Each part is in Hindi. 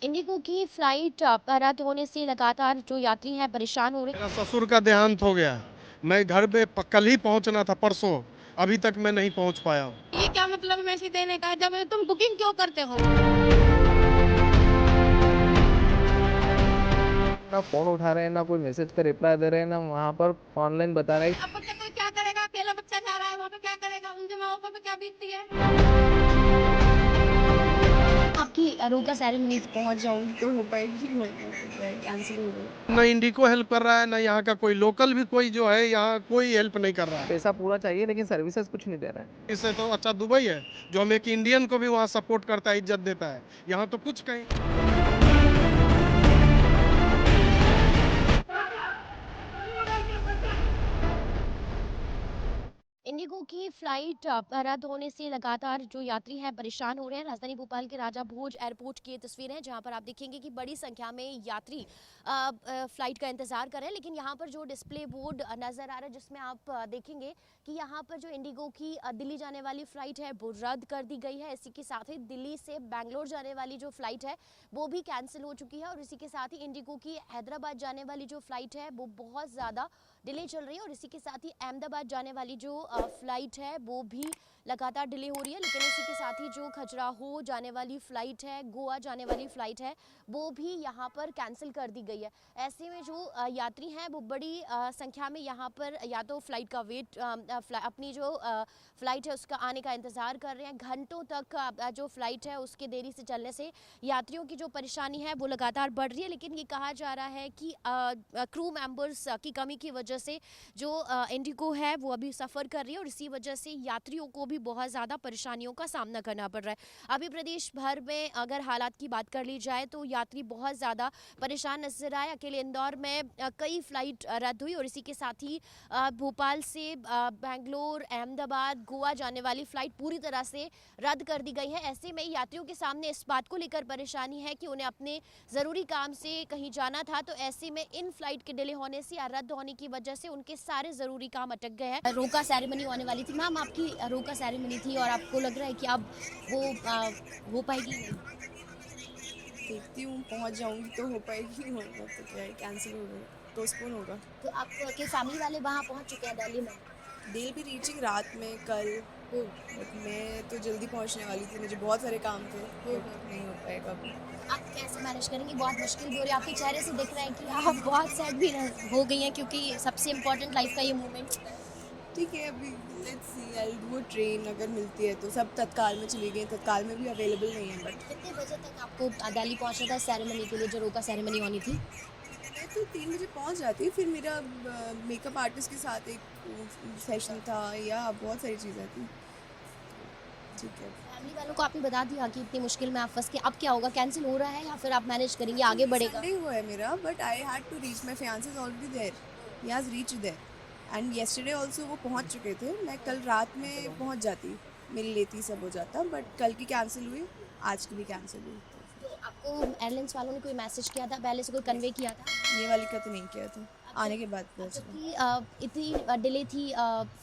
इंडिगो की फ्लाइट रद्द होने से लगातार जो यात्री हैं परेशान हो रहे मेरा ससुर का देहांत हो गया। मैं घर पे कल ही पहुंचना था, परसों। अभी तक मैं नहीं पहुंच पाया हूँ। हैं। ये क्या मतलब है मैसेज देने का? जब तुम बुकिंग क्यों करते हो? ना फ़ोन उठा रहे हैं, ना कोई मैसेज का रिप्लाई दे रहे हैं, ना वहाँ पर ऑनलाइन बता रहे हैं। अब बच्चा कोई क्या करेगा? अकेला बच्चा जा रहा है वहाँ पे, क्या करेगा? उनके माँ बाप पे क्या बीतती है? आपकी रोका सेरेमनी पहुंच जाऊंगी तो हो पाएगी? कैंसिल हो गई। ना इंडिको हेल्प कर रहा है, ना यहाँ का कोई लोकल भी कोई जो है यहाँ कोई हेल्प नहीं कर रहा है। पैसा पूरा चाहिए लेकिन सर्विसेज कुछ नहीं दे रहा है। इससे तो अच्छा दुबई है, जो हम एक इंडियन को भी वहाँ सपोर्ट करता है, इज्जत देता है। यहाँ तो कुछ कहीं। इंडिगो की फ्लाइट रद्द होने से लगातार जो यात्री हैं परेशान हो रहे हैं। राजधानी भोपाल के राजा भोज एयरपोर्ट की ये तस्वीरें हैं, जहां पर आप देखेंगे कि बड़ी संख्या में यात्री फ्लाइट का इंतजार कर रहे हैं। लेकिन यहां पर जो डिस्प्ले बोर्ड नजर आ रहा है, जिसमें आप देखेंगे कि यहां पर जो इंडिगो की दिल्ली जाने वाली फ्लाइट है वो रद्द कर दी गई है। इसी के साथ ही दिल्ली से बैंगलोर जाने वाली जो फ्लाइट है वो भी कैंसिल हो चुकी है। और इसी के साथ ही इंडिगो की हैदराबाद जाने वाली जो फ्लाइट है वो बहुत ज़्यादा डिले चल रही है। और इसी के साथ ही अहमदाबाद जाने वाली जो फ्लाइट है वो भी लगातार डिले हो रही है। लेकिन इसी के साथ ही जो खजुराहो जाने वाली फ्लाइट है, गोवा जाने वाली फ्लाइट है, वो भी यहाँ पर कैंसिल कर दी गई है। ऐसे में जो यात्री हैं वो बड़ी संख्या में यहाँ पर या तो फ्लाइट का वेट अपनी जो फ्लाइट है उसका आने का इंतज़ार कर रहे हैं। घंटों तक जो फ्लाइट है उसके देरी से चलने से यात्रियों की जो परेशानी है वो लगातार बढ़ रही है। लेकिन ये कहा जा रहा है कि क्रू मेंबर्स की कमी की वजह से जो इंडिगो है वो अभी सफ़र कर रही है और इसी वजह से यात्रियों को भी बहुत ज़्यादा परेशानियों का सामना करना पड़ रहा है। अभी प्रदेश भर में अगर हालात की बात कर ली जाए तो यात्री बहुत ज़्यादा परेशान नजर आए। अकेले इंदौर में कई फ्लाइट रद्द हुई और इसी के साथ ही भोपाल से बेंगलोर, अहमदाबाद, गोवा जाने वाली फ्लाइट पूरी तरह से रद्द कर दी गई है। ऐसे में यात्रियों के सामने इस बात को लेकर परेशानी है कि उन्हें अपने ज़रूरी काम से कहीं जाना था, तो ऐसे में इन फ्लाइट के डिले होने से या रद्द होने की वजह से उनके सारे ज़रूरी काम अटक गए हैं। रोका सेरेमनी होने वाली थी मैम, आपकी रोका सेरेमनी थी और आपको लग रहा है कि अब वो हो पाएगी नहीं? देखती हूँ पहुँच जाऊँगी तो हो पाएगी, वरना तो क्या है, कैंसिल हो गया, पोस्टपोन होगा। तो आपके फैमिली वाले वहाँ पहुँच चुके हैं दिल्ली में? दिल भी रीचिंग रात में कल, बट मैं तो जल्दी पहुँचने वाली थी, मुझे बहुत सारे काम थे, बट नहीं हो पाएगा अभी। आप कैसे मैनेज करेंगी? बहुत मुश्किल भी हो रही है, आपके चेहरे से दिख रहा है कि आप बहुत सैड भी हो गई हैं, क्योंकि सबसे इम्पोर्टेंट लाइफ का ये मोमेंट होता है। ठीक है, अभी let's see, I do train अगर मिलती है तो। सब तत्काल में चली गई, तत्काल में भी अवेलेबल नहीं है, बट कितने बजे तक आपको दिल्ली पहुंचना था सेरेमनी के लिए, जो रोका सेरेमनी होनी थी? मैं तो 3 बजे पहुँच जाती, फिर मेरा मेकअप आर्टिस्ट के साथ एक सेशन था, या बहुत सारी चीज़ें थी। ठीक है, फैमिली वालों को आपने बता दिया कि इतनी मुश्किल में आप फंस के, अब क्या होगा? कैंसिल हो रहा है या फिर आप मैनेज करेंगे, आगे बढ़ेगा? संडे हुआ है मेरा, but I had to reach, my fiancé is already there, he has reached there, and yesterday also वो पहुंच चुके थे। मैं कल रात में पहुंच जाती, मेरी लेती सब हो जाता, बट कल की कैंसिल हुई, आज की भी कैंसिल हुई। तो आपको एयरलाइंस वालों ने कोई मैसेज किया था पहले से, कोई कन्वे किया था? ये वाली का तो नहीं किया था, आने के बाद पहुंच रहा। जबकि इतनी डिले थी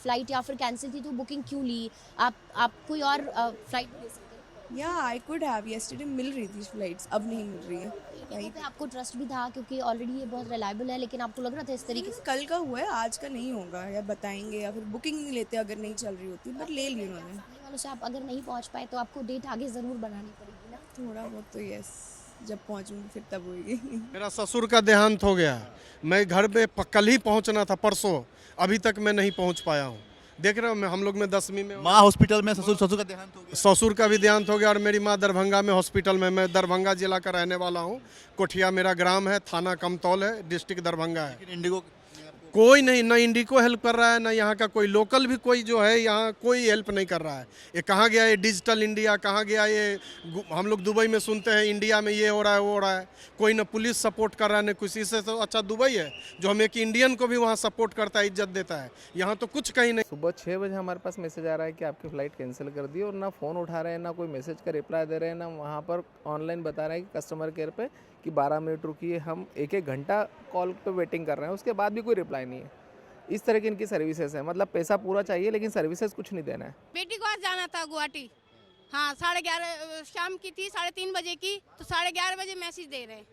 फ्लाइट या फिर कैंसिल थी, तो बुकिंग क्यों ली? आप कोई और फ्लाइट ले सकते हैं। या आई कुड हैव, येस्टरडे मिल रही थी फ्लाइट्स, अब नहीं मिल रही है। इंडिगो पे आपको ट्रस्ट भी था क्योंकि ऑलरेडी ये बहुत रिलायबल है, लेकिन आपको लग रहा था इस तरीके से? कल का हुआ है, आज का नहीं होगा, या बताएंगे या फिर बुकिंग नहीं लेते अगर नहीं चल रही होती, बट ले ली उन्होंने। फैमिली वालों से आप अगर नहीं पहुंच पाए तो आपको डेट आगे ज़रूर बनानी पड़ेगी ना? थोड़ा बहुत तो यस, जब पहुंचूंगी फिर तब होगी। मेरा ससुर का देहांत हो गया। मैं घर पे कल ही पहुंचना था, परसों। अभी तक मैं नहीं पहुंच पाया हूँ। देख रहे हो, मैं हम लोग में 10वीं में माँ हॉस्पिटल में, ससुर ससुर का देहांत हो गया। ससुर का भी देहांत हो गया और मेरी माँ दरभंगा में हॉस्पिटल में। मैं दरभंगा जिला का रहने वाला हूँ। कोठिया मेरा ग्राम है, थाना कमतौल है, डिस्ट्रिक्ट दरभंगा है। लेकिन इंडिगो कोई नहीं, ना इंडिको हेल्प कर रहा है, ना यहाँ का कोई लोकल भी कोई जो है यहाँ कोई हेल्प नहीं कर रहा है। ये कहाँ गया ये डिजिटल इंडिया, कहाँ गया ये? हम लोग दुबई में सुनते हैं इंडिया में ये हो रहा है वो हो रहा है, कोई ना पुलिस सपोर्ट कर रहा है ना कुछ। इससे तो अच्छा दुबई है, जो हम एक इंडियन को भी वहाँ सपोर्ट करता है, इज्जत देता है। यहाँ तो कुछ कहीं नहीं। सुबह 6 बजे हमारे पास मैसेज आ रहा है कि आपकी फ़्लाइट कैंसिल कर दी, और ना फ़ोन उठा रहे हैं, ना कोई मैसेज का रिप्लाई दे रहे हैं, ना वहाँ पर ऑनलाइन बता रहे हैं कि कस्टमर केयर पे कि 12 मिनट रुकिए। हम एक एक घंटा कॉल पे वेटिंग कर रहे हैं, उसके बाद भी कोई रिप्लाई नहीं है। इस तरह की इनकी सर्विसेज है, मतलब पैसा पूरा चाहिए लेकिन सर्विसेज कुछ नहीं देना है। बेटी को आज जाना था गुवाहाटी, हाँ 11:30 शाम की थी, 3:30 बजे की, तो 11:30 बजे मैसेज दे रहे हैं।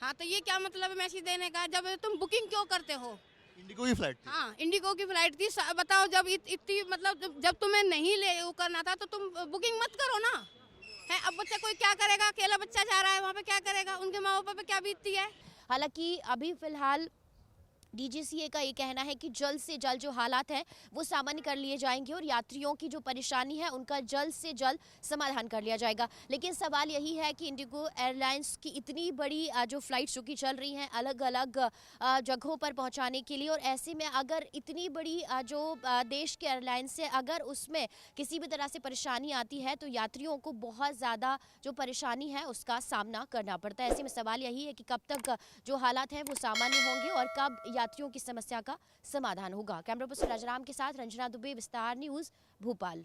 हाँ तो ये क्या मतलब है मैसेज देने का, जब तुम बुकिंग क्यों करते हो? इंडिगो की फ्लाइट थी। हाँ इंडिगो की फ्लाइट थी, बताओ जब इतनी मतलब जब तुम्हें नहीं ले वो करना था तो तुम बुकिंग मत करो ना। है अब बच्चा कोई क्या करेगा, अकेला बच्चा जा रहा है वहाँ पे, क्या करेगा, उनके माँ बाप पे क्या बीतती है। हालांकि अभी फिलहाल डीजीसीए का ये कहना है कि जल्द से जल्द जो हालात हैं वो सामान्य कर लिए जाएंगे और यात्रियों की जो परेशानी है उनका जल्द से जल्द समाधान कर लिया जाएगा। लेकिन सवाल यही है कि इंडिगो एयरलाइंस की इतनी बड़ी जो फ्लाइट्स जो कि चल रही हैं अलग अलग जगहों पर पहुंचाने के लिए, और ऐसे में अगर इतनी बड़ी जो देश के एयरलाइंस है अगर उसमें किसी भी तरह से परेशानी आती है तो यात्रियों को बहुत ज़्यादा जो परेशानी है उसका सामना करना पड़ता है। ऐसे में सवाल यही है कि कब तक जो हालात हैं वो सामान्य होंगे और कब यात्रियों की समस्या का समाधान होगा। कैमरा पर्सन राजाराम के साथ रंजना दुबे, विस्तार न्यूज़, भोपाल।